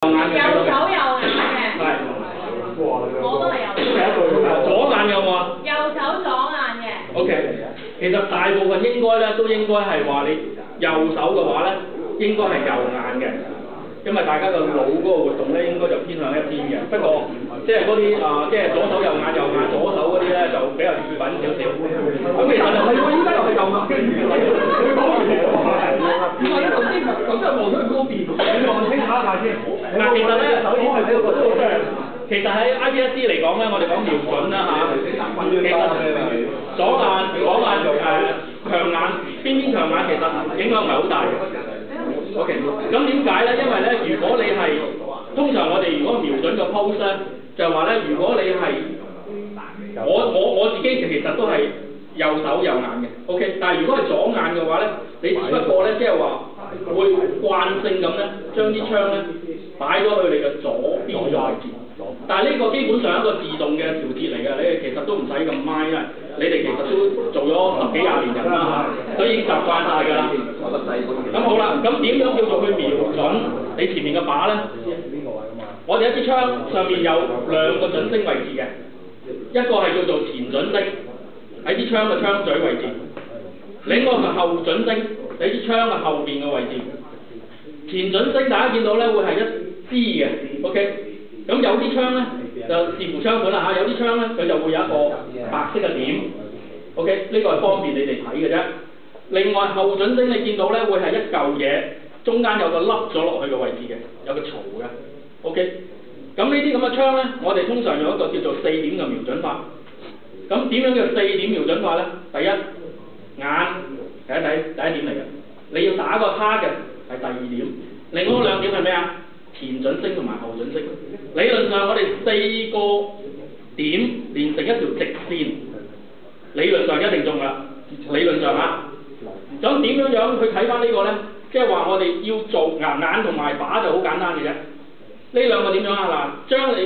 右手右眼嘅，我都係右手。左眼有冇啊？右手左眼嘅。OK， 其實大部分應該咧都應該係話你右手嘅話咧，應該係右眼嘅，因為大家個腦嗰個活動咧應該就偏向一邊嘅。不過即係嗰啲即係左手右眼左手嗰啲咧就比較異品少少。咁其實就係喎，應該又係右眼嘅。佢講完嚟喎，點解咧？頭先望咗去嗰邊，你望清下先。嗱，其實咧，首先係呢個即係。其實喺 IPSC 嚟講咧，我哋講瞄準啦嚇。其實左眼強眼，邊強眼其實影響唔係好大嘅。OK， 咁點解咧？因為咧，如果你係通常我哋如果瞄準個 pose 咧，就係話咧，如果你係我自己其實都係右手右眼嘅。OK， 但係如果係左眼嘅話咧，你只不過咧即係話會慣性咁咧，將啲槍咧擺咗去你嘅左邊嘅位置。但係呢個基本上係一個自動嘅調節嚟嘅，你哋其實都唔使咁 mind 啊！你哋其實都做咗10幾20年人啦，所以已經習慣晒㗎啦。咁好啦，咁點樣叫做去瞄準你前面嘅靶咧？我哋一支槍上面有2個準星位置嘅，一個係叫做前準星，喺支槍嘅槍嘴位置；另一個係後準星，喺支槍嘅後邊嘅位置。前準星大家見到咧會係一支嘅 ，OK。咁有啲槍咧就視乎槍款啦嚇，有啲槍咧佢就會有一個白色嘅點 ，OK， 呢個係方便你哋睇嘅啫。另外後準星你見到咧會係一嚿嘢，中間有個凹咗落去嘅位置嘅，有個槽嘅 ，OK。咁呢啲咁嘅槍咧，我哋通常用一個叫做4點嘅瞄準法。咁點樣叫4點瞄準法咧？第一眼第一點嚟嘅，你要打個 target 係第2點，另外2點係咩啊？前準星同埋後準星，理論上我哋4個點連成一條直線，理論上一定中㗎，理論上啊。咁點樣去睇翻呢個咧？即係話我哋要做眼同埋靶就好簡單嘅啫。呢2個點樣啊？嗱，將你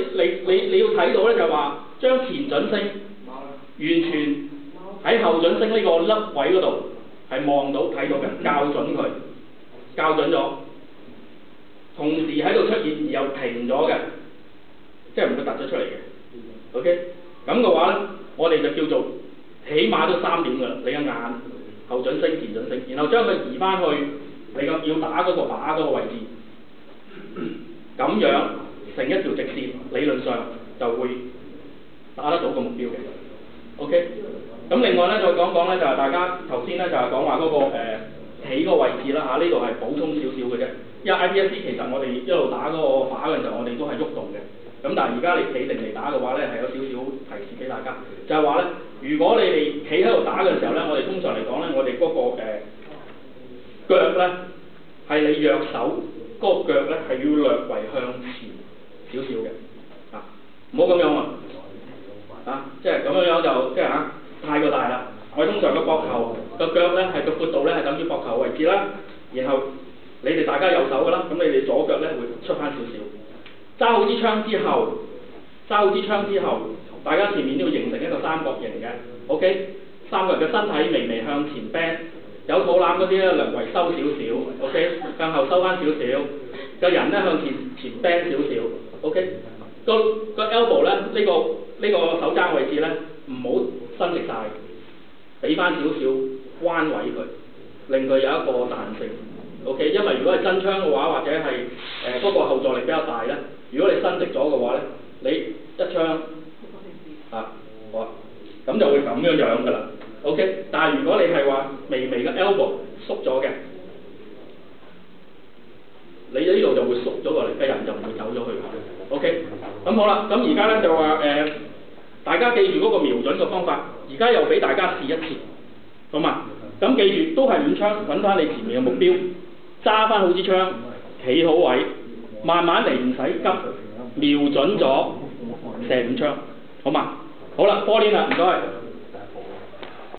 要睇到咧就話將前準星完全喺後準星呢個凹位嗰度係望到睇到嘅，校準佢，校準咗。同時喺度出現而又停咗嘅，即係唔會突咗出嚟嘅。OK， 咁嘅話咧，我哋就叫做起碼都3點㗎啦。你嘅眼、後準星、前準星，然後將佢移翻去你要打嗰個靶嗰個位置，咁樣成一條直線，理論上就會打得到個目標嘅。OK， 咁另外咧再講咧就係大家頭先咧就係講話嗰個起個位置啦嚇，呢度係補充少少嘅啫。因為 IPSC 其實我哋一路打嗰個靶嘅時候，我哋都係喐動嘅。咁但係而家你企定嚟打嘅話咧，係有少少提示俾大家，就係話咧，如果你哋企喺度打嘅時候咧，我哋通常嚟講咧，我哋嗰個腳咧係你弱手嗰個腳咧係要略為向前少少嘅，唔好咁樣啊，即係咁樣就即係太過大啦。我哋通常個膊頭個腳咧係個闊度咧係等於膊頭位置啦，然後你哋大家右手㗎啦，咁你哋左腳咧會出翻少少。揸好支槍之後，大家前面都要形成一個三角形嘅 ，OK。三個人嘅身體微微向前 bend， 有肚腩嗰啲咧略為收少少 ，OK。向後收翻少少，個人咧向前 bend 少少 ，OK。個 elbow 咧呢個手踭位置咧唔好伸直晒，俾翻少少彎位佢，令佢有一個彈性。OK， 因為如果係真槍嘅話，或者係嗰個後座力比較大咧，如果你伸直咗嘅話咧，你一槍好啊，咁就會咁樣㗎啦。OK， 但係如果你係話微微嘅 elbow 縮咗嘅，你呢度就會縮咗落嚟，嘅人就唔會走咗去。OK， 咁好啦，咁而家咧就話大家記住嗰個瞄準嘅方法，而家又俾大家試一次，好嘛？咁記住都係亂槍，揾翻你前面嘅目標。揸翻好支槍，企好位，慢慢嚟，唔使急，瞄準咗射5槍，好嘛？好啦，波鏈啦，唔該。